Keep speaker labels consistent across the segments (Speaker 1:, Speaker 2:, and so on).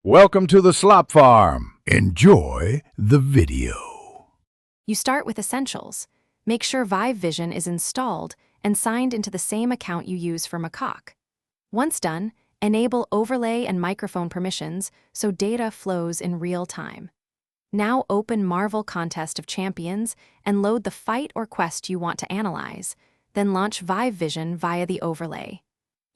Speaker 1: Welcome to the Slop Farm. Enjoy the video.
Speaker 2: You start with essentials. Make sure Viv Vision is installed and signed into the same account you use for Mcoc. Once done, enable overlay and microphone permissions so data flows in real time. Now open Marvel Contest of Champions and load the fight or quest you want to analyze, then launch Viv Vision via the overlay.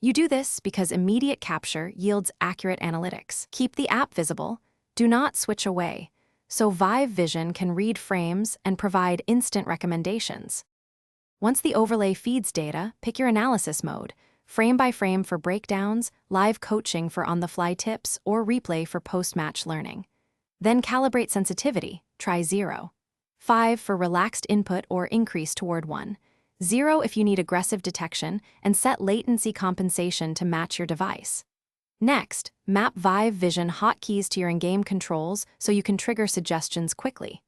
Speaker 2: You do this because immediate capture yields accurate analytics. Keep the app visible. Do not switch away, so Viv Vision can read frames and provide instant recommendations. Once the overlay feeds data, pick your analysis mode, frame by frame for breakdowns, live coaching for on-the-fly tips, or replay for post-match learning. Then calibrate sensitivity, try 0. 5 for relaxed input or increase toward 1. 0 if you need aggressive detection, and set latency compensation to match your device. Next, map Viv Vision hotkeys to your in-game controls so you can trigger suggestions quickly.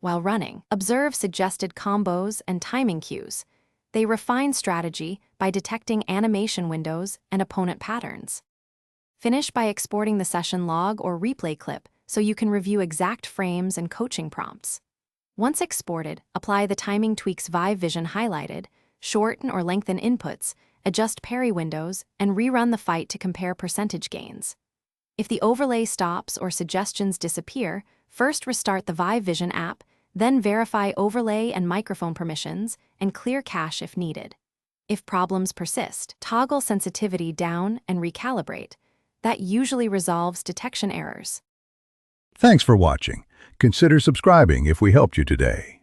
Speaker 2: While running, observe suggested combos and timing cues. They refine strategy by detecting animation windows and opponent patterns. Finish by exporting the session log or replay clip so you can review exact frames and coaching prompts. Once exported, apply the timing tweaks Viv Vision highlighted, shorten or lengthen inputs, adjust parry windows, and rerun the fight to compare percentage gains. If the overlay stops or suggestions disappear, first restart the Viv Vision app, then verify overlay and microphone permissions, and clear cache if needed. If problems persist, toggle sensitivity down and recalibrate. That usually resolves detection errors.
Speaker 1: Thanks for watching. Consider subscribing if we helped you today.